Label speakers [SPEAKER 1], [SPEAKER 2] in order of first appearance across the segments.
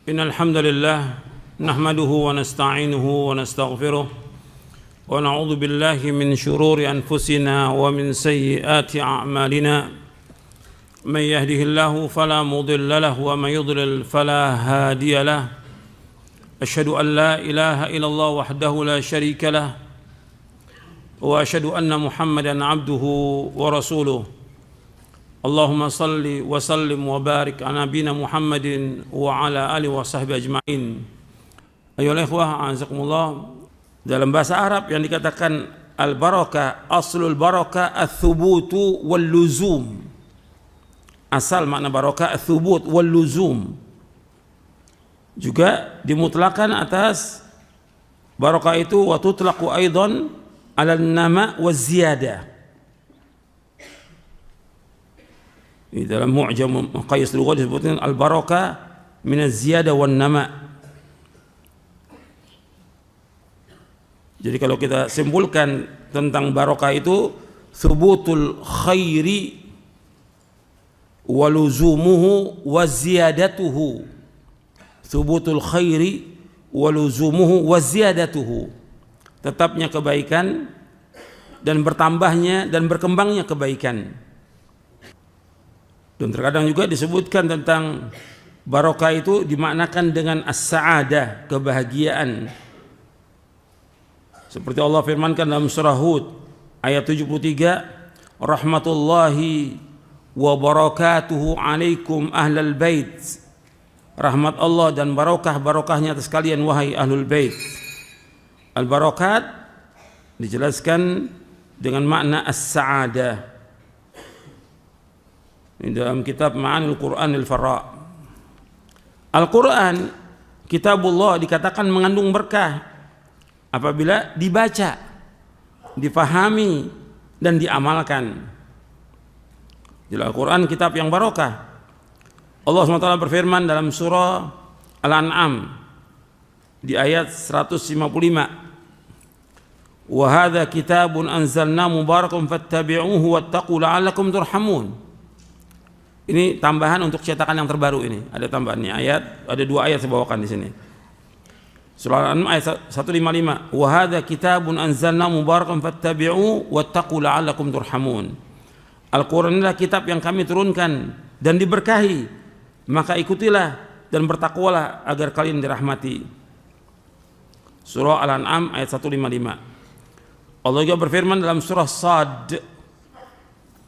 [SPEAKER 1] إن الحمد لله نحمده ونستعينه ونستغفره ونعوذ بالله من شرور أنفسنا ومن سيئات أعمالنا من يهده الله فلا مضل له ومن يضلل فلا هادي له أشهد أن لا إله إلا الله وحده لا شريك له وأشهد أن محمدا عبده ورسوله اللهم صل وسلم وبارك على نبينا محمد وعلى آله وصحبه ajma'in. Ayolah ikhwah, azakumullah. Dalam bahasa Arab yang dikatakan al-barakah, aslul barakah ats-thubutu wal luzum. Asal makna barakah ats-thubut wal luzum. Juga dimutlakan atas barakah itu wa tutlaqu aidan 'ala an-nama wa ziyadah. Di dalam Mu'jam Maqayis Lughat disebutkan al-barakah min az-ziyadah wan nama. Jadi kalau kita simpulkan tentang barakah itu thubutul khairi wa luzumuhu wa ziyadatuhu. Thubutul khairi wa luzumuhu wa ziyadatuhu. Tetapnya kebaikan dan bertambahnya dan berkembangnya kebaikan. Dan terkadang juga disebutkan tentang barakah itu dimaknakan dengan as-sa'adah, kebahagiaan. Seperti Allah firmankan dalam surah Hud ayat 73, rahmatullahi wa barakatuhu alaikum ahlal bait. Rahmat Allah dan barakah-barakahnya atas kalian wahai ahlul bait. Al-barakat dijelaskan dengan makna as-sa'adah. Dalam kitab Ma'anil Qur'an al-Farra. Al-Quran, kitabullah, dikatakan mengandung berkah apabila dibaca, difahami, dan diamalkan. Jadi Al-Quran kitab yang barokah. Allah SWT berfirman dalam surah Al-An'am di ayat 155, wa hadza kitabun anzalna mubarakun fattabi'uhu wattaqu la'allakum turhamun. Ini tambahan untuk cetakan yang terbaru ini. Ada tambahannya ayat, ada dua ayat saya bawakan di sini. Surah Al-An'am ayat 155. Wa hadza kitabun anzalna mubarakun fattabi'u wattaqu la'allakum turhamun. Al-Qur'an adalah kitab yang kami turunkan dan diberkahi, maka ikutilah dan bertakwalah agar kalian dirahmati. Surah Al-An'am ayat 155. Allah juga berfirman dalam surah Sad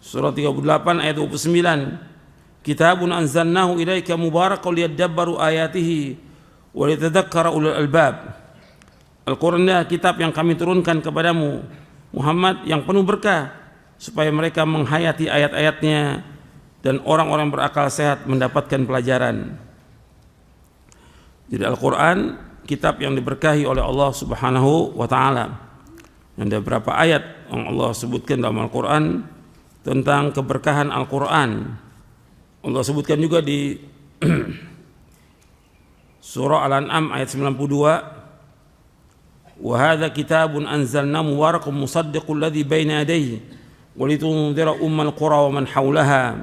[SPEAKER 1] surah 38 ayat 29. Kitabun anzalnahu ilaika mubarakun liyadabbaru ayatihi wa litadzakkara ulul albab. Al-Qur'an adalah kitab yang kami turunkan kepadamu Muhammad yang penuh berkah supaya mereka menghayati ayat-ayatnya dan orang-orang berakal sehat mendapatkan pelajaran. Jadi Al-Qur'an kitab yang diberkahi oleh Allah Subhanahu wa taala. Ada beberapa ayat yang Allah sebutkan dalam Al-Qur'an tentang keberkahan Al-Qur'an. Allah sebutkan juga di surah Al-An'am ayat 92, wa hadza kitabun anzalnahu mubarakun musaddiqul ladzi baina yadayhi wa litunzira ummal qura wa man haulaha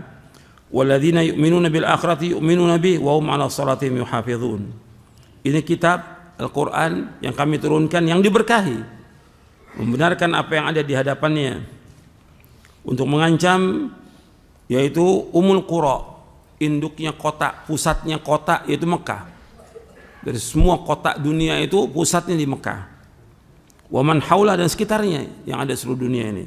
[SPEAKER 1] walladzina yu'minuna bil akhirati yu'minuna bihi wa hum 'ala salatihim yuhafizun. Ini kitab Al-Qur'an yang kami turunkan yang diberkahi, membenarkan apa yang ada di hadapannya untuk mengancam, yaitu Ummul Qura, induknya kota, pusatnya kota, yaitu Mekah. Dari semua kota dunia itu pusatnya di Mekah. Wa man haula, dan sekitarnya yang ada seluruh dunia ini.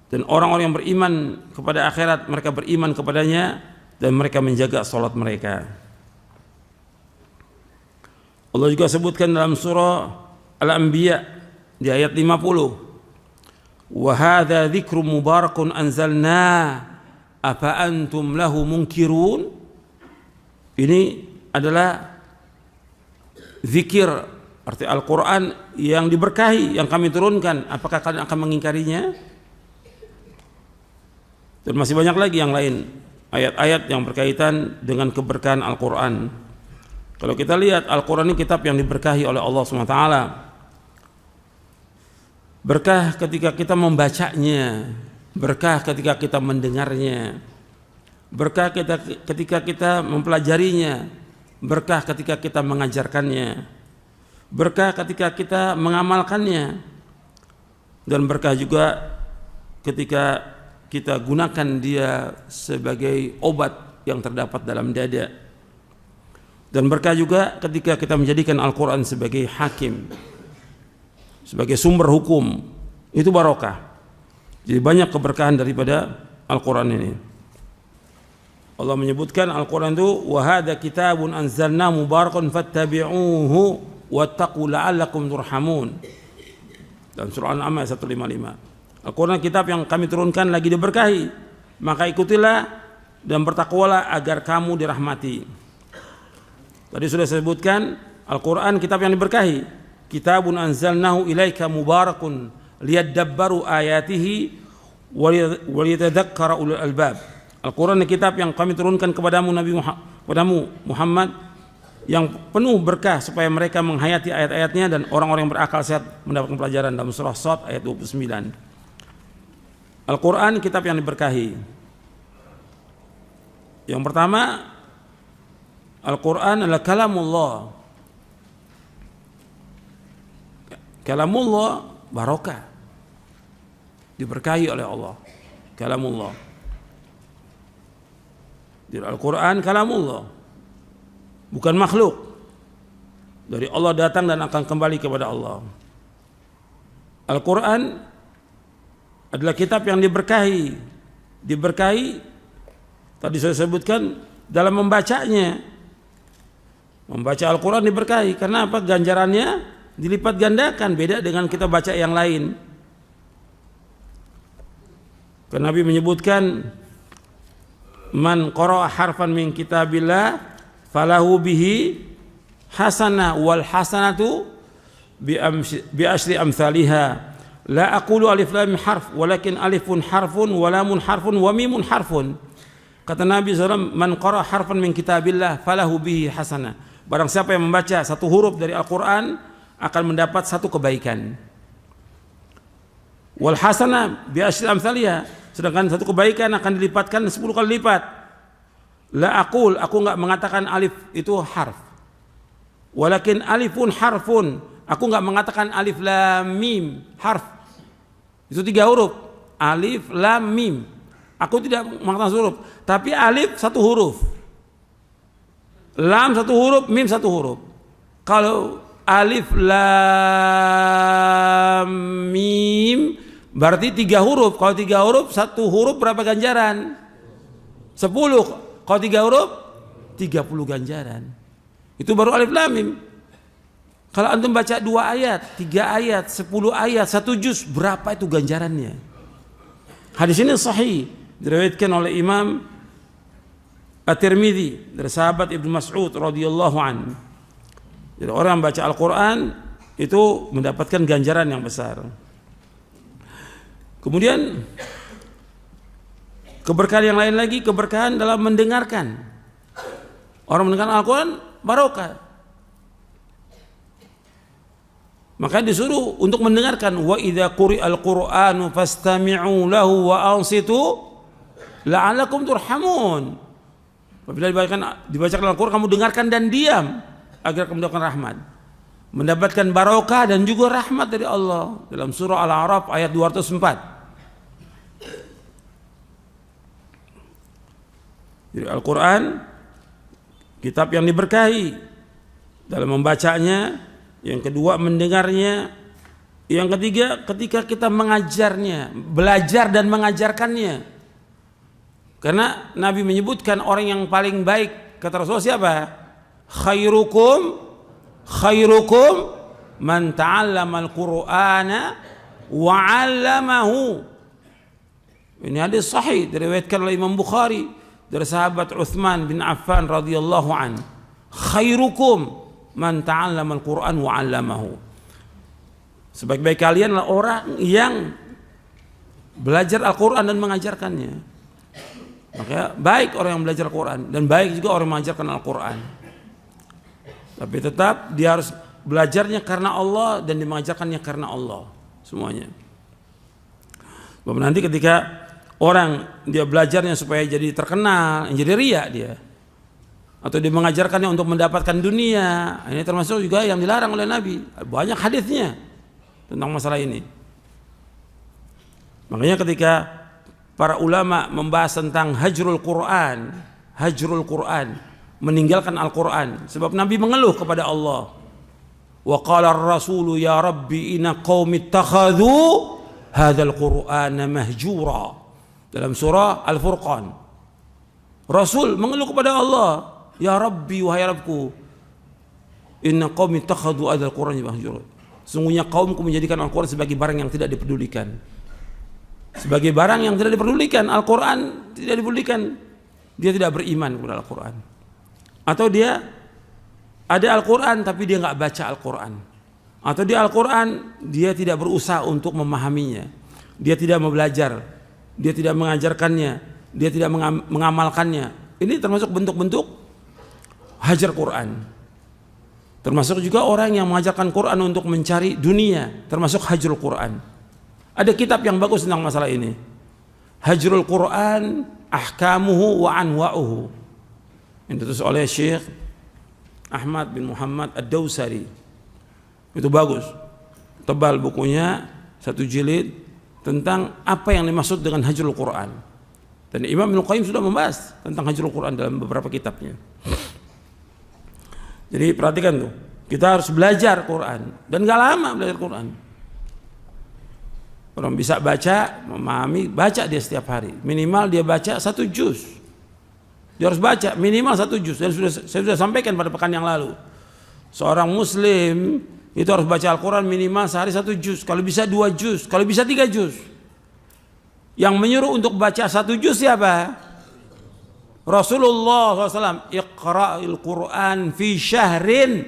[SPEAKER 1] Dan orang-orang yang beriman kepada akhirat, mereka beriman kepadanya dan mereka menjaga salat mereka. Allah juga sebutkan dalam surah Al-Anbiya di ayat 50, wa hadza dzikrum mubarakun anzalna apa antum lahu munkirun. Ini adalah zikir, arti Al-Quran yang diberkahi, yang kami turunkan, apakah kalian akan mengingkarinya? Dan masih banyak lagi yang lain, ayat-ayat yang berkaitan dengan keberkahan Al-Quran. Kalau kita lihat, Al-Quran ini kitab yang diberkahi oleh Allah SWT. Berkah ketika kita membacanya, berkah ketika kita mendengarnya, berkah ketika kita mempelajarinya, berkah ketika kita mengajarkannya, berkah ketika kita mengamalkannya, dan berkah juga ketika kita gunakan dia sebagai obat yang terdapat dalam dada, dan berkah juga ketika kita menjadikan Al-Quran sebagai hakim, sebagai sumber hukum. Itu barokah. Jadi banyak keberkahan daripada Al-Quran ini. Allah menyebutkan Al-Quran itu wa hadza kitabun anzalna mubarakun fattabi'uhu wattaqu la'allakum turhamun. Dalam surah Al-An'am ayat 155. Al-Quran kitab yang kami turunkan lagi diberkahi, maka ikutilah dan bertakwalah agar kamu dirahmati. Tadi sudah saya sebutkan Al-Quran kitab yang diberkahi. Kitabun anzalnahu ilaika mubarakun liyadabbaru ayatihi wa liyatadzakkara ulul albab. Al-Quran kitab yang kami turunkan kepadamu Muhammad yang penuh berkah supaya mereka menghayati ayat-ayatnya dan orang-orang yang berakal sehat mendapatkan pelajaran. Dalam surah Shad ayat 29. Al-Quran kitab yang diberkahi. Yang pertama, Al-Quran adalah kalamullah. Kalamullah barokah, diberkahi oleh Allah. Kalamullah. Jadi Al-Quran kalamullah, bukan makhluk. Dari Allah datang dan akan kembali kepada Allah. Al-Quran adalah kitab yang diberkahi. Diberkahi tadi saya sebutkan dalam membacanya. Membaca Al-Quran diberkahi. Karena apa? Ganjarannya dilipat gandakan, beda dengan kita baca yang lain. Karena Nabi menyebutkan man qara'a harfan min kitabillah falahu bihi hasanah wal hasanatu bi asyri amsalihha la aqulu alif lam harf walakin alifun harfun wa lamun harfun wa mimun harfun. Kata Nabi SAW, man qara'a harfan min kitabillah falahu bihi hasanah. Barang siapa yang membaca satu huruf dari Al-Quran akan mendapat satu kebaikan. Wal hasanah bi asyri amsalihha, sedangkan satu kebaikan akan dilipatkan 10 kali lipat. La aqul, aku enggak mengatakan alif itu harf. Walakin alifun harfun, aku enggak mengatakan alif lam mim harf. Itu 3 huruf. Alif lam mim. Aku tidak mengatakan huruf, tapi alif 1 huruf. Lam 1 huruf, mim 1 huruf. Kalau alif lam mim berarti 3 huruf. Kalau 3 huruf, 1 huruf berapa ganjaran? 10. Kalau 3 huruf 30 ganjaran. Itu baru alif lam mim. Kalau antum baca 2 ayat, 3 ayat, 10 ayat, 1 juz, berapa itu ganjarannya? Hadis ini sahih, diriwayatkan oleh Imam At-Tirmidzi dari sahabat Ibnu Mas'ud radhiyallahu anhu. Jadi orang yang baca Al-Quran itu mendapatkan ganjaran yang besar. Kemudian keberkahan yang lain lagi, keberkahan dalam mendengarkan. Orang mendengarkan Al-Quran barokah. Maka disuruh untuk mendengarkan. Wa idza quri'al Qur'anu fastami'u lahu wa ansitu la'allakum turhamun. Apabila dibacakan Al-Quran, kamu dengarkan dan diam agar kamu mendapatkan rahmat, mendapatkan barokah dan juga rahmat dari Allah. Dalam surah Al-A'raf ayat 204. Jadi Al-Quran kitab yang diberkahi dalam membacanya, yang kedua mendengarnya, yang ketiga ketika kita mengajarnya, belajar dan mengajarkannya. Karena Nabi menyebutkan orang yang paling baik, kata Rasulullah siapa? Khairukum man ta'allama al-Qur'ana wa 'allamahu. Ini hadis sahih diriwayatkan oleh Imam Bukhari dari sahabat Utsman bin Affan radhiyallahu an. Khairukum man ta'allama al-Qur'an wa 'allamahu. Sebaik-baik kalian adalah orang yang belajar Al-Qur'an dan mengajarkannya. Maka baik orang yang belajar Al-Quran dan baik juga orang yang mengajarkan Al-Quran. Tapi tetap dia harus belajarnya karena Allah dan dia mengajarkannya karena Allah semuanya. Bahwa nanti ketika orang dia belajarnya supaya jadi terkenal, jadi riya dia. atau dia mengajarkannya untuk mendapatkan dunia. Ini termasuk juga yang dilarang oleh Nabi. Banyak hadisnya tentang masalah ini. Makanya ketika para ulama membahas tentang hajrul Quran, meninggalkan Al-Quran, sebab Nabi mengeluh kepada Allah. Wa qala ar-rasulu ya rabbi inna qaumi ittakhadhu hadzal qur'ana mahjura. Dalam surah Al-Furqan, Rasul mengeluh kepada Allah, ya rabbi, wahai Rabbku, inna qaumi ittakhadhu hadzal qur'ana mahjura. Sungguhnya kaumku menjadikan Al-Quran sebagai barang yang tidak dipedulikan. Sebagai barang yang tidak dipedulikan. Al-Quran tidak dipedulikan. Dia tidak beriman kepada Al-Quran. Atau dia ada Al-Quran tapi dia nggak baca Al-Quran. Atau di Al-Quran dia tidak berusaha untuk memahaminya. Dia tidak mau belajar. Dia tidak mengajarkannya. Dia tidak mengamalkannya. Ini termasuk bentuk-bentuk hajar Quran. Termasuk juga orang yang mengajarkan Quran untuk mencari dunia. Termasuk hajrul Quran. Ada kitab yang bagus tentang masalah ini. Hajrul Quran, ahkamuhu wa anwa'uhu. Yang ditulis oleh Syekh Ahmad bin Muhammad Ad-Dawsari. Itu bagus. Tebal bukunya, 1 jilid, tentang apa yang dimaksud dengan hajrul Quran. Dan Imam Ibnu Qayyim sudah membahas tentang hajrul Quran dalam beberapa kitabnya. Jadi perhatikan tuh, kita harus belajar Quran. Dan gak lama belajar Quran. Orang bisa baca, memahami, baca dia setiap hari. Minimal dia baca 1 juz. Dia harus baca minimal 1 juz. Saya sudah sampaikan pada pekan yang lalu. Seorang muslim itu harus baca Al-Quran minimal sehari 1 juz. Kalau bisa 2 juz, kalau bisa 3 juz. Yang menyuruh untuk baca 1 juz siapa? Rasulullah SAW. Iqra'il Quran fi syahrin.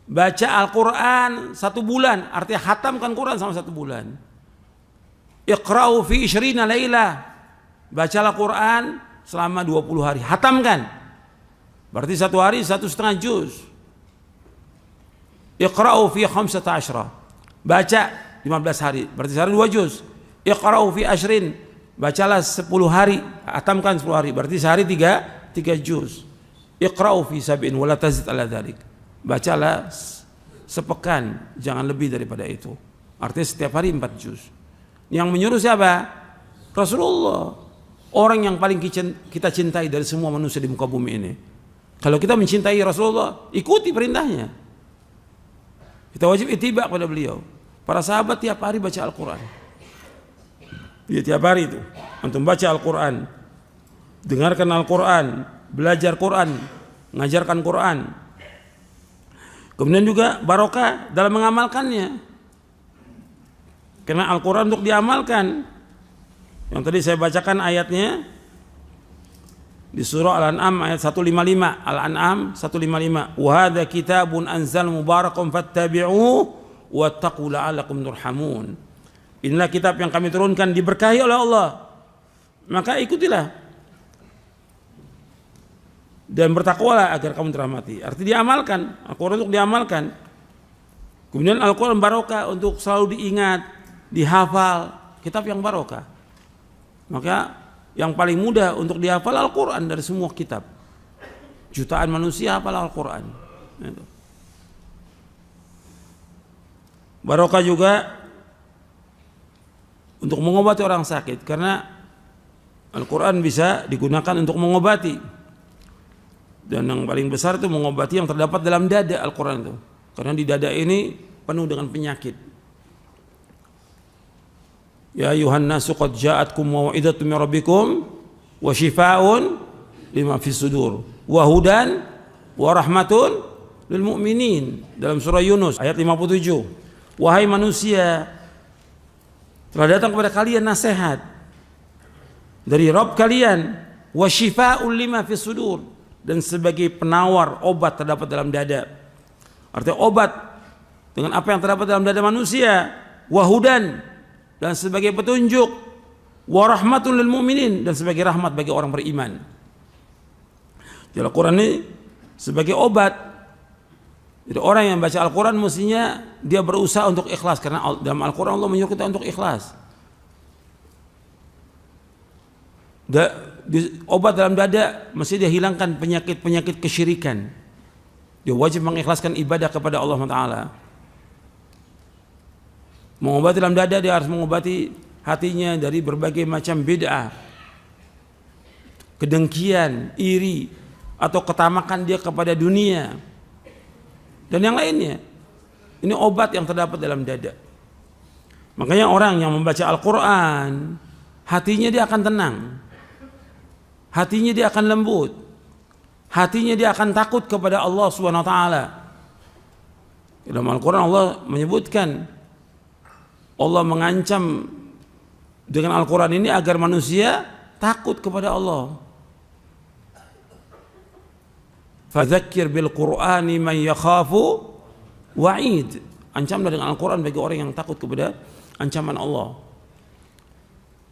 [SPEAKER 1] Baca Al-Quran 1 bulan. Artinya khatamkan Quran selama 1 bulan. Iqra'u fi 20 laylah. Bacalah Quran selama 20 hari. Hatamkan. Berarti 1 hari 1,5 juz. Iqra'u fi 15. Baca 15 hari. Berarti sehari 2 juz. Iqra'u fi 20. Bacalah 10 hari. Hatamkan 10 hari. Berarti sehari 3 juz. Iqra'u fi 7 wala tazid ala dzalik. Bacalah sepekan, jangan lebih daripada itu. Artinya setiap hari 4 juz. Yang menyuruh siapa? Rasulullah. Orang yang paling kita cintai dari semua manusia di muka bumi ini. Kalau kita mencintai Rasulullah, ikuti perintahnya. Kita wajib ittiba kepada beliau. Para sahabat tiap hari baca Al-Quran. Dia tiap hari itu antum baca Al-Quran, dengarkan Al-Quran, belajar Quran, mengajarkan Quran. Kemudian juga barokah dalam mengamalkannya. Karena Al-Quran untuk diamalkan. Yang tadi saya bacakan ayatnya di surah Al-An'am ayat 155. Al-An'am 155. Wa hadza kitabun anzal mubarakun fattabi'uhu wattaqu la'allakum turhamun. Inilah kitab yang kami turunkan diberkahi oleh Allah. Maka ikutilah. Dan bertakwalah agar kamu dirahmati. Artinya diamalkan. Al-Quran untuk diamalkan. Kemudian Al-Quran barokah untuk selalu diingat, dihafal, kitab yang barokah. Maka yang paling mudah untuk dihafal Al-Quran dari semua kitab. Jutaan manusia hafal Al-Quran. Barokah juga untuk mengobati orang sakit, karena Al-Quran bisa digunakan untuk mengobati. Dan yang paling besar itu mengobati yang terdapat dalam dada Al-Quran itu. Karena di dada ini penuh dengan penyakit. Ya ayuhan nasu qad ja'atkum mau'izatun min rabbikum wa shifaa'un lima fis sudur wa hudan wa rahmatun lil mu'minin. Dalam surah Yunus ayat 57. Wahai manusia, telah datang kepada kalian nasihat dari Rabb kalian, wa shifaa'un lima fis sudur, dan sebagai penawar obat terdapat dalam dada. Artinya obat dengan apa yang terdapat dalam dada manusia, wa hudan, dan sebagai petunjuk, wa rahmatul lil mu'minin, dan sebagai rahmat bagi orang beriman. Jadi Al-Quran ini sebagai obat. Jadi orang yang baca Al-Quran mestinya dia berusaha untuk ikhlas, karena dalam Al-Quran Allah menyuruh kita untuk ikhlas. obat dalam dada mesti dia hilangkan penyakit-penyakit kesyirikan. Dia wajib mengikhlaskan ibadah kepada Allah Taala. Mengobati dalam dada, dia harus mengobati hatinya dari berbagai macam bid'ah, kedengkian, iri, atau ketamakan dia kepada dunia dan yang lainnya. Ini obat yang terdapat dalam dada. Makanya orang yang membaca Al-Quran, hatinya dia akan tenang, hatinya dia akan lembut, hatinya dia akan takut kepada Allah Subhanahu wa taala. Dalam Al-Quran Allah menyebutkan, Allah mengancam dengan Al-Quran ini agar manusia takut kepada Allah. Fadzakir bil Qur'ani man yakhafu wa'id. Ancamlah dengan Al-Quran bagi orang yang takut kepada ancaman Allah.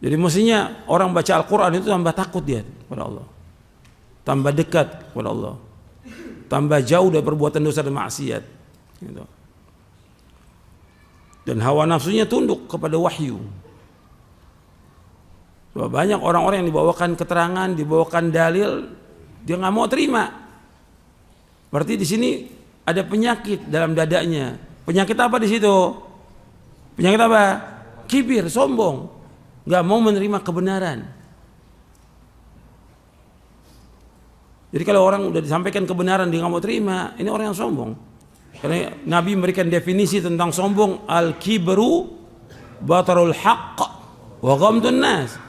[SPEAKER 1] Jadi mestinya orang baca Al-Quran itu tambah takut dia kepada Allah, tambah dekat kepada Allah, tambah jauh dari perbuatan dosa dan maksiat gitu. Dan hawa nafsunya tunduk kepada wahyu. Sebab banyak orang-orang yang dibawakan keterangan, dibawakan dalil, dia nggak mau terima. Berarti di sini ada penyakit dalam dadanya. Penyakit apa di situ? Penyakit apa? Kibir, sombong, nggak mau menerima kebenaran. Jadi kalau orang udah disampaikan kebenaran dia nggak mau terima, ini orang yang sombong. Karena Nabi memberikan definisi tentang sombong, al-kibru batarul haqq wa ghamdun nas.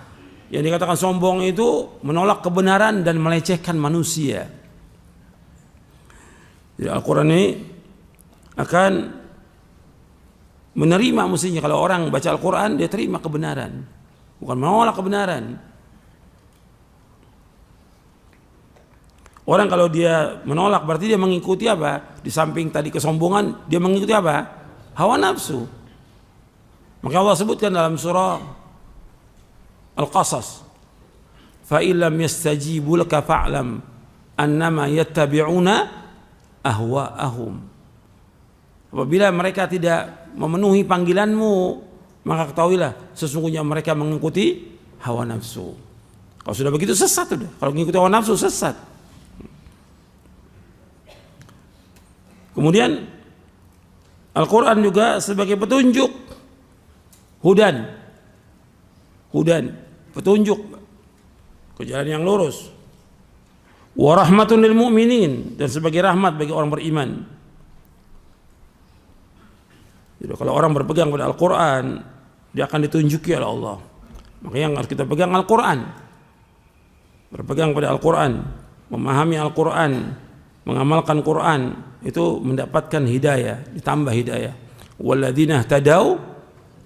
[SPEAKER 1] Yang dikatakan sombong itu menolak kebenaran dan melecehkan manusia. Jadi Al-Quran ini akan menerima, mestinya kalau orang baca Al-Quran dia terima kebenaran, bukan menolak kebenaran. Orang kalau dia menolak berarti dia mengikuti apa? Di samping tadi kesombongan, dia mengikuti apa? Hawa nafsu. Maka Allah sebutkan dalam surah Al-Qasas, fa illam yastajibu laka fa'lam annama yattabi'una ahwa'ahum. Apabila mereka tidak memenuhi panggilanmu, maka ketahuilah sesungguhnya mereka mengikuti hawa nafsu. Kalau sudah begitu sesat sudah. Kalau mengikuti hawa nafsu sesat. Kemudian Al-Quran juga sebagai petunjuk, hudan, petunjuk ke jalan yang lurus. Wa rahmatun lil mu'minin, dan sebagai rahmat bagi orang beriman. Jadi kalau orang berpegang pada Al-Quran, dia akan ditunjuki oleh Allah. Makanya yang harus kita pegang Al-Quran, berpegang pada Al-Quran, memahami Al-Quran, mengamalkan Quran, itu mendapatkan hidayah, ditambah hidayah. Walladzina ihtadaw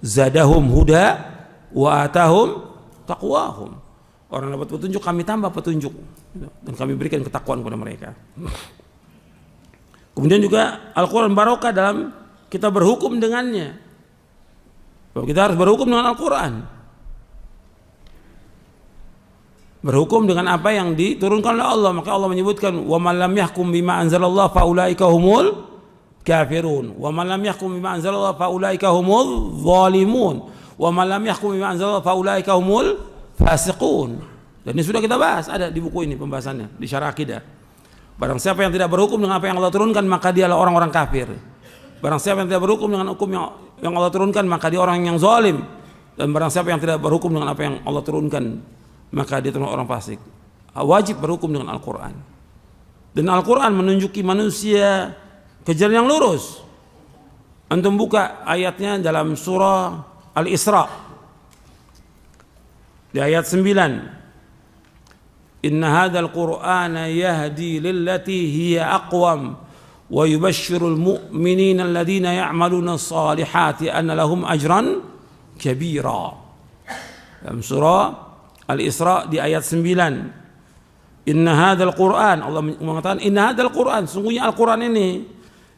[SPEAKER 1] zadahum huda wa atahum taqwahum. Orang dapat petunjuk, kami tambah petunjuk dan kami berikan ketakwaan kepada mereka. Kemudian juga Al-Quran barokah dalam kita berhukum dengannya. Bahwa kita harus berhukum dengan Al-Quran, berhukum dengan apa yang diturunkan oleh Allah. Maka Allah menyebutkan, wa man lam yahkum bima anzalallah fa ulaika humul kafirun, wa man lam yahkum bima anzalallah fa ulaika humul zalimun, wa man lam yahkum bima anzalallah fa ulaika humul fasiqun. Dan ini sudah kita bahas, ada di buku ini pembahasannya di Syarah Aqidah. Barang siapa yang tidak berhukum dengan apa yang Allah turunkan, maka dialah orang-orang kafir. Barang siapa yang tidak berhukum dengan hukum yang Allah turunkan, maka dia orang yang zalim. Dan barang siapa yang tidak berhukum dengan apa yang Allah turunkan, maka dia termasuk orang fasik. Wajib berhukum dengan Al-Quran. Dan Al-Quran menunjuki manusia ke jalan yang lurus. Antum buka ayatnya dalam surah Al-Isra di ayat 9. Inna hadzal Qur'ana yahdi lillati hiya aqwam wa yubashshirul mu'minina alladhina ya'maluna as-salihati anna lahum ajran kabira. Dalam surah Al-Isra di ayat 9. Inna hadzal Qur'an, Allah mengatakan inna hadzal Qur'an, sungguhnya Al-Qur'an ini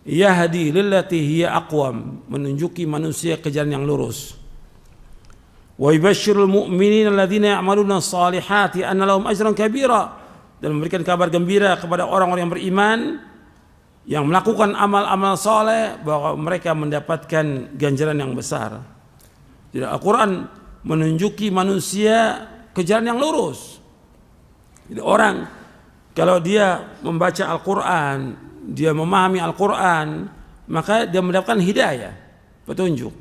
[SPEAKER 1] yahdi lillati hiya aqwam, menunjuki manusia ke jalan yang lurus. Wa yubashshirul mu'minina alladhina ya'maluna as-salihati anna lahum ajran kabira, dan memberikan kabar gembira kepada orang-orang yang beriman yang melakukan amal-amal saleh bahwa mereka mendapatkan ganjaran yang besar. Jadi Al-Qur'an menunjuki manusia ke jalan yang lurus. Jadi orang kalau dia membaca Al-Quran, dia memahami Al-Quran, maka dia mendapatkan hidayah, petunjuk.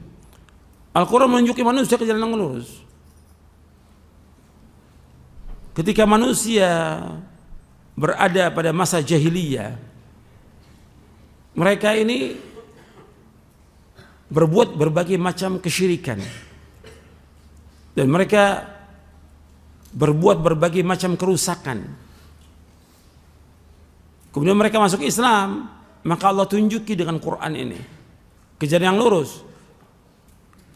[SPEAKER 1] Al-Quran menunjuki manusia ke jalan yang lurus. Ketika manusia berada pada masa jahiliyah, mereka ini berbuat berbagai macam kesyirikan, dan mereka berbuat berbagai macam kerusakan. Kemudian mereka masuk Islam, maka Allah tunjuki dengan Quran ini ke jalan yang lurus.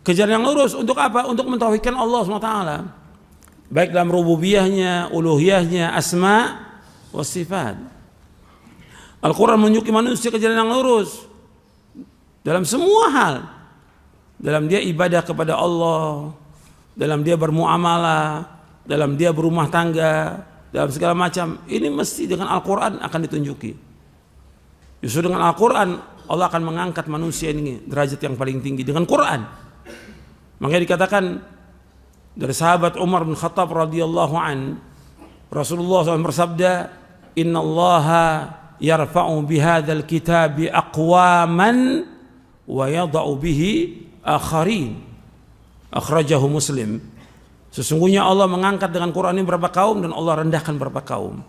[SPEAKER 1] Ke jalan yang lurus untuk apa? Untuk mentauhidkan Allah SWT, baik dalam rububiyahnya, uluhiyahnya, asma wa sifat. Al-Quran menunjuki manusia ke jalan yang lurus dalam semua hal. Dalam dia ibadah kepada Allah, dalam dia bermuamalah, dalam dia berumah tangga, dalam segala macam. Ini mesti dengan Al-Quran akan ditunjuki. Justru dengan Al-Quran Allah akan mengangkat manusia ini derajat yang paling tinggi dengan Quran. Makanya dikatakan dari sahabat Umar bin Khattab radhiyallahu an, Rasulullah SAW bersabda, "Innallaha yarfa'u bihadzal kitabi aqwaman wa yada'u bihi akharin." Akhrajahu Muslim. Sesungguhnya Allah mengangkat dengan Quran ini berapa kaum dan Allah rendahkan berapa kaum.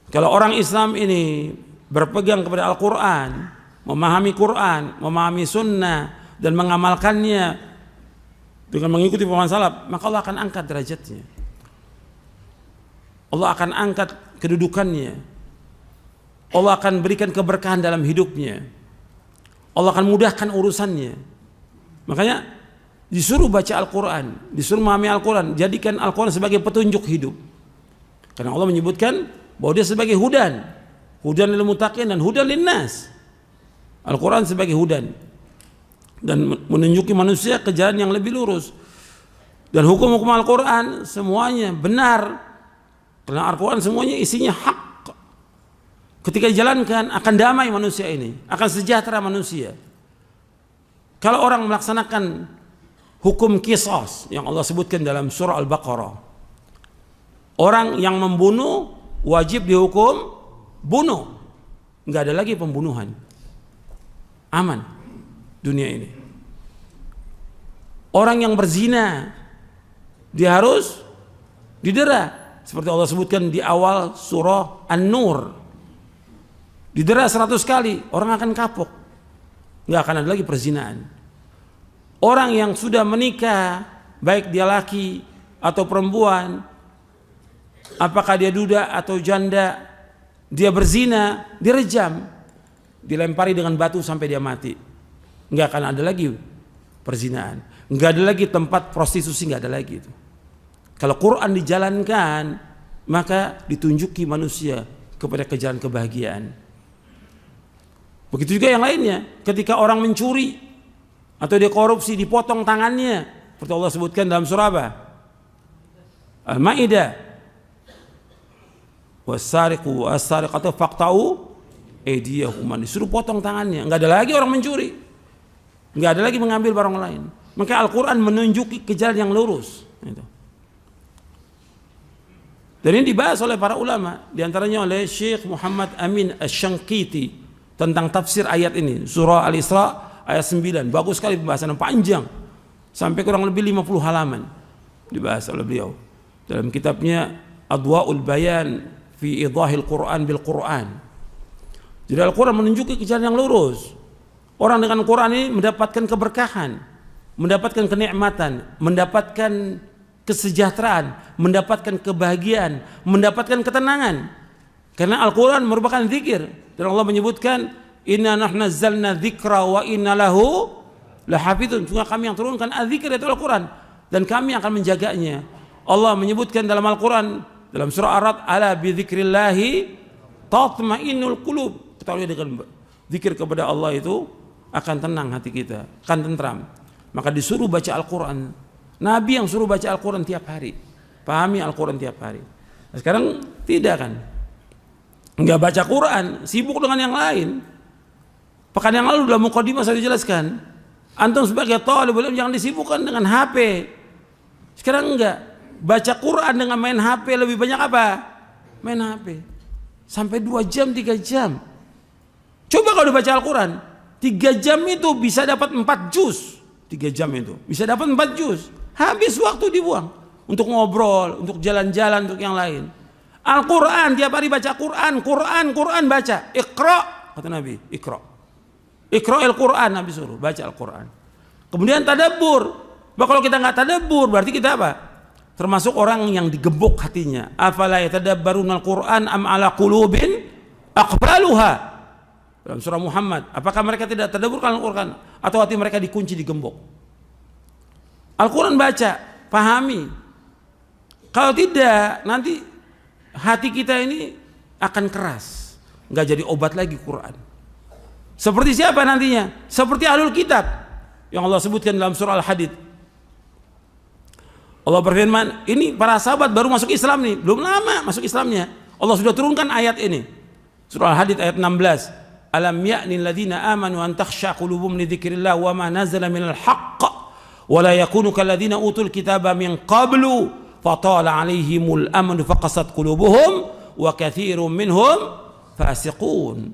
[SPEAKER 1] Kalau orang Islam ini berpegang kepada Al-Quran, memahami Quran, memahami sunnah dan mengamalkannya dengan mengikuti pemahaman salaf, maka Allah akan angkat derajatnya. Allah akan angkat kedudukannya. Allah akan berikan keberkahan dalam hidupnya. Allah akan mudahkan urusannya. Makanya disuruh baca Al-Quran, disuruh memahami Al-Quran, jadikan Al-Quran sebagai petunjuk hidup. Karena Allah menyebutkan bahwa dia sebagai hudan lil muttaqin dan hudan lin nas. Al-Quran sebagai hudan dan menunjuki manusia ke jalan yang lebih lurus. Dan hukum-hukum Al-Quran semuanya benar, karena Al-Quran semuanya isinya hak. Ketika dijalankan akan damai manusia ini, akan sejahtera manusia. Kalau orang melaksanakan hukum qisas yang Allah sebutkan dalam surah Al-Baqarah, orang yang membunuh wajib dihukum bunuh, nggak ada lagi pembunuhan, aman dunia ini. Orang yang berzina dia harus didera, seperti Allah sebutkan di awal surah An-Nur, didera 100 kali, orang akan kapok, nggak akan ada lagi perzinaan. Orang yang sudah menikah, baik dia laki atau perempuan, apakah dia duda atau janda, dia berzina, direjam, dilempari dengan batu sampai dia mati. Nggak akan ada lagi perzinaan, nggak ada lagi tempat prostitusi, nggak ada lagi itu. Kalau Quran dijalankan, maka ditunjuki manusia kepada jalan kebahagiaan. Begitu juga yang lainnya, ketika orang mencuri atau dia korupsi, dipotong tangannya, seperti Allah sebutkan dalam surah apa? Al-Maidah, was-sariqu was-sariqatu faqta'u aydiyahuma, disuruh potong tangannya, nggak ada lagi orang mencuri, nggak ada lagi mengambil barang lain. Maka Al-Quran menunjuki ke jalan yang lurus. Dan ini dibahas oleh para ulama, diantaranya oleh Syekh Muhammad Amin Asy-Syanqiti tentang tafsir ayat ini, surah Al-Isra ayat 9. Bagus sekali pembahasan, panjang, sampai kurang lebih 50 halaman dibahas oleh beliau dalam kitabnya Adwa'ul Bayan fi Idhahil Quran bil Quran. Jadi Al-Quran menunjuki ke jalan yang lurus. Orang dengan Quran ini mendapatkan keberkahan, mendapatkan kenikmatan, mendapatkan kesejahteraan, mendapatkan kebahagiaan, mendapatkan ketenangan. Karena Al-Quran merupakan zikir, dan Allah menyebutkan inna nahnu nazzalna dzikra wa inna lahu lahafizun. Sungguh kami yang turunkan az-zikr, itu Al-Quran, dan kami akan menjaganya. Allah menyebutkan dalam Al-Quran dalam surah Ar-Ra'd, ala bi dzikrillahi tatma'innul qulub. Ketahui dengan zikir kepada Allah itu akan tenang hati kita, akan tentram. Maka disuruh baca Al-Quran. Nabi yang suruh baca Al-Quran tiap hari, pahami Al-Quran tiap hari. Nah, sekarang tidak kan, nggak baca Quran, sibuk dengan yang lain. Pekan yang lalu dalam mukadimah saya dijelaskan, antum sebagai thalibul ilm jangan disibukkan dengan HP. Sekarang enggak, baca Quran dengan main HP lebih banyak apa? Main HP. Sampai 2 jam, 3 jam. Coba kalau dibaca Al-Quran, 3 jam itu bisa dapat 4 juz. 3 jam itu bisa dapat 4 juz. Habis waktu dibuang untuk ngobrol, untuk jalan-jalan, untuk yang lain. Al-Quran, tiap hari baca Quran baca. Iqra, kata Nabi, Iqra. Iqra al-Quran, Nabi suruh baca Al-Quran. Kemudian tadabbur. Kalau kita nggak tadabbur, berarti kita apa? Termasuk orang yang digembok hatinya. Afala yatadabbaruna al-Quran am ala qulubin aqbaluha. Dalam surah Muhammad, apakah mereka tidak tadabbur Al-Quran atau hati mereka dikunci, digembok? Al-Quran baca, pahami. Kalau tidak, nanti hati kita ini akan keras, nggak jadi obat lagi Quran. Seperti siapa nantinya? Seperti ahlul kitab yang Allah sebutkan dalam surah Al-Hadid. Allah berfirman, ini para sahabat baru masuk Islam nih, belum lama masuk Islamnya. Allah sudah turunkan ayat ini. Surah Al-Hadid ayat 16. Alam ya'ni alladziina aamanu an takhsha qulubuhum li dzikrillah wa ma nazala minal haqq wa la yakunu kalladzina utul kitaba min qablu fatala 'alaihimul amadu faqasat qulubuhum wa katsirun minhum fasiqun.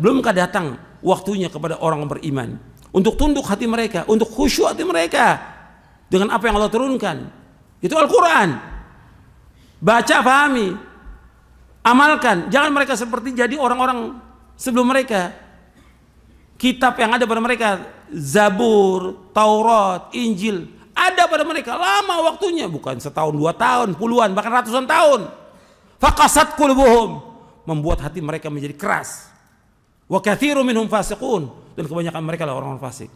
[SPEAKER 1] Belumkah datang waktunya kepada orang beriman untuk tunduk hati mereka, untuk khusyuk hati mereka dengan apa yang Allah turunkan. Itu Al-Quran. Baca, pahami, amalkan. Jangan mereka seperti jadi orang-orang sebelum mereka. Kitab yang ada pada mereka, Zabur, Taurat, Injil, ada pada mereka lama waktunya, bukan setahun, 2 tahun, puluhan, bahkan ratusan tahun. Faqasat qulubuhum, membuat hati mereka menjadi keras. Wa katsirun minhum fasiqun, dan kebanyakan mereka lah orang-orang fasik.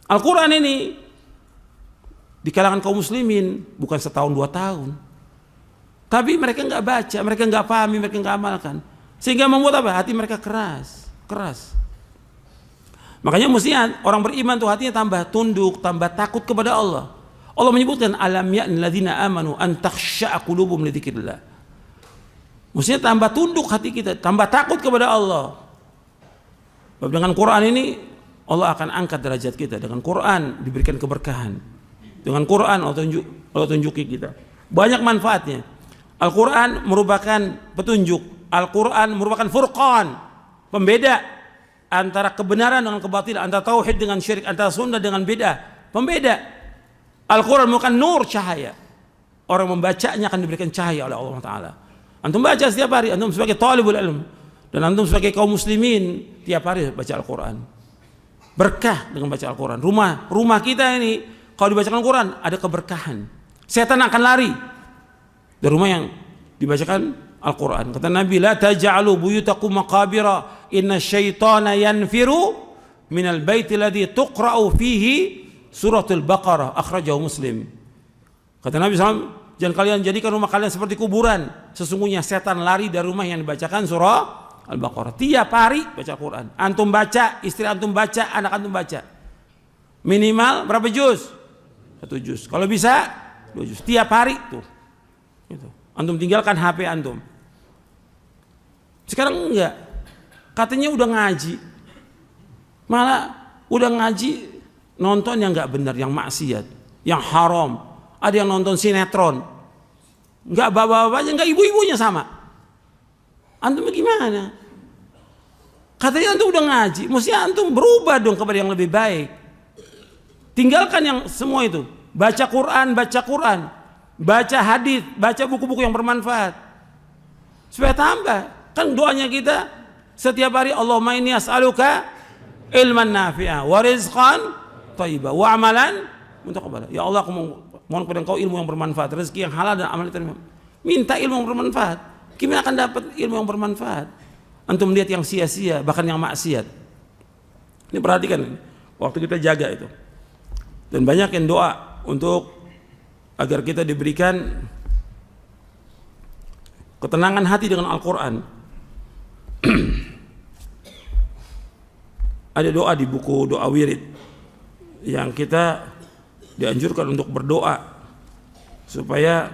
[SPEAKER 1] Al-Quran ini di kalangan kaum muslimin bukan setahun 2 tahun, tapi mereka nggak baca, mereka nggak pahami, mereka nggak amalkan, sehingga membuat apa? Hati mereka keras. Makanya mestinya orang beriman tuh hatinya tambah tunduk, tambah takut kepada Allah. Allah menyebutkan alam ya'ni alladzina amanu an takhsha'a qulubuhum li dzikrillah. Mestinya tambah tunduk hati kita, tambah takut kepada Allah. Dengan Quran ini Allah akan angkat derajat kita. Dengan Quran diberikan keberkahan. Dengan Quran Allah tunjuki kita banyak manfaatnya. Al-Quran merupakan petunjuk. Al-Quran merupakan furqan, pembeda antara kebenaran dengan kebatilan, antara tauhid dengan syirik, antara sunnah dengan bid'ah, pembeda. Al-Quran merupakan nur, cahaya. Orang membacanya akan diberikan cahaya oleh Allah Ta'ala. Antum baca setiap hari, antum sebagai talibul ilm, dan antum sebagai kaum muslimin tiap hari baca Al-Quran. Berkah dengan baca Al-Quran. Rumah kita ini kalau dibacakan Al-Quran ada keberkahan. Setan akan lari dari rumah yang dibacakan Al-Quran. Kata Nabi, la taj'alu buyutakum maqabira inna syaitana yanfiru minal baiti alladhi tuqra'u fihi suratul Baqarah. Akhrajahu Muslim. Kata Nabi SAW, jangan kalian jadikan rumah kalian seperti kuburan. Sesungguhnya setan lari dari rumah yang dibacakan surah Al-Baqarah. Tiap hari baca Al-Quran. Antum baca, istri antum baca, anak antum baca. Minimal berapa juz? 1 juz. Kalau bisa 2 juz. Tiap hari tuh. Gitu. Antum tinggalkan HP antum. Sekarang enggak. Katanya udah ngaji. Malah udah ngaji nonton yang enggak benar, yang maksiat, yang haram. Ada yang nonton sinetron. Enggak bapak-bapaknya, enggak ibu-ibunya sama. Antum gimana? Katanya antum udah ngaji, mesti antum berubah dong kepada yang lebih baik. Tinggalkan yang semua itu. Baca Quran, baca hadis, baca buku-buku yang bermanfaat. Supaya tambah. Kan doanya kita setiap hari, Allahumma inni as'aluka ilman nafi'a wa rizqan thayyiban wa amalan mutaqabbala. Ya Allah, aku mohon kepada Engkau ilmu yang bermanfaat, rezeki yang halal dan amal yang diterima. Minta ilmu yang bermanfaat. Gimana akan dapat ilmu yang bermanfaat? Antum melihat yang sia-sia, bahkan yang maksiat. Ini perhatikan, waktu kita jaga itu. Dan banyak yang doa untuk agar kita diberikan ketenangan hati dengan Al-Quran. Ada doa di buku doa wirid yang kita dianjurkan untuk berdoa supaya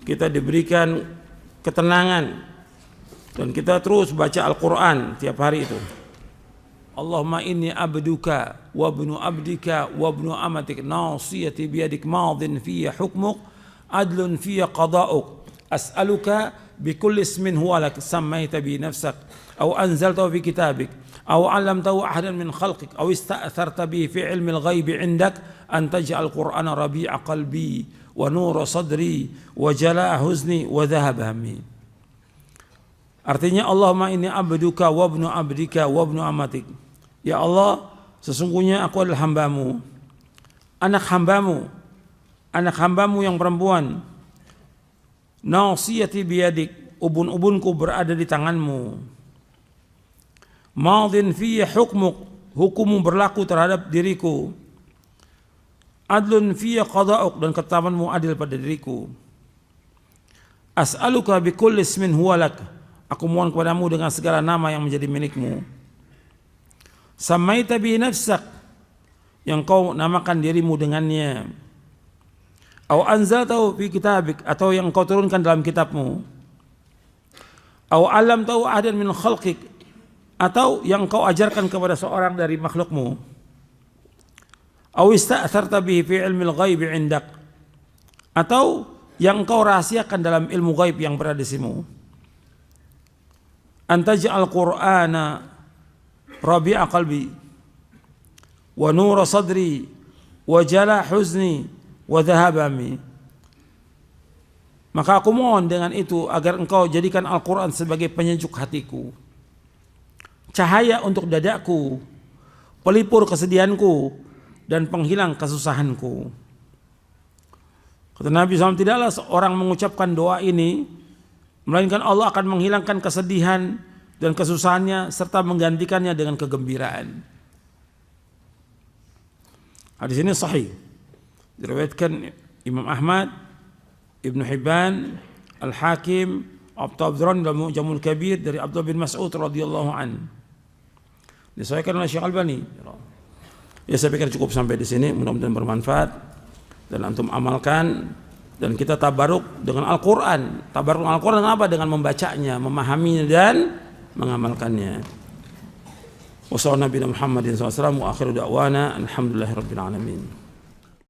[SPEAKER 1] kita diberikan ketenangan dan kita terus baca Al-Quran tiap hari itu. Allahumma inni abduka wa ibnu abdika wa ibnu amatik nasiyati biyadik madin fiyya hukmuk adlun fiyya qada'uk as'aluka bikulli ismin huwa lak sammaita bi nafsak aw anzaltahu fi kitabik aw 'allamtahu ahadan min khalqik aw ista'tharta bihi fi 'ilmi al-ghaib 'indak an taj'al qur'ana rabi'a qalbi wa nura sadri wa jala'a huzni wa dhahaba hammi. Artinya Allahumma inni abduka wa ibnu abdika wa ibnu amatik. Ya Allah, sesungguhnya aku adalah hambamu, anak hambamu yang perempuan. Nasiyati biyadik, ubun-ubunku berada di tanganmu. Madin fiyya hukmuk, hukummu berlaku terhadap diriku. Adlun fiyya qada'uk, dan ketetapanmu adil pada diriku. As'aluka bikulli ismin huwa lak, aku mohon kepadamu dengan segala nama yang menjadi milikmu. Samaita bi nafsak, yang kau namakan dirimu dengannya. Aw anzaltahu fi kitabik, atau yang kau turunkan dalam kitabmu. Aw 'allamtahu ahadan min khalqik, atau yang kau ajarkan kepada seorang dari makhlukmu. Aw ista'tharta bihi fi 'ilmil ghaib 'indak, atau yang kau rahasiakan dalam ilmu gaib yang berada di sisimu. Antaj'al qur'ana rabi'a qalbi wa nura sadri wa jala huzni wa dhahaba hammi. Maka aku mohon dengan itu agar engkau jadikan Al-Quran sebagai penyejuk hatiku, cahaya untuk dadaku, pelipur kesedihanku, dan penghilang kesusahanku. Kata Nabi SAW, tidaklah seorang mengucapkan doa ini melainkan Allah akan menghilangkan kesedihan dan kesusahannya serta menggantikannya dengan kegembiraan. Hadis ini sahih, diriwayatkan Imam Ahmad, Ibnu Hibban, Al-Hakim, Abdurrahman dalam Mu'jamul Kabir dari Abdullah bin Mas'ud radhiyallahu an. Disahihkan oleh Syekh Albani. Ya, saya pikir cukup sampai di sini, mudah-mudahan bermanfaat dan antum amalkan. Dan kita tabaruk dengan Al-Quran. Tabaruk dengan Al-Quran apa? Dengan membacanya, memahaminya, dan mengamalkannya. Wassalamualaikum warahmatullahi wabarakatuh. Wa akhiru da'wana alhamdulillahirabbil alamin.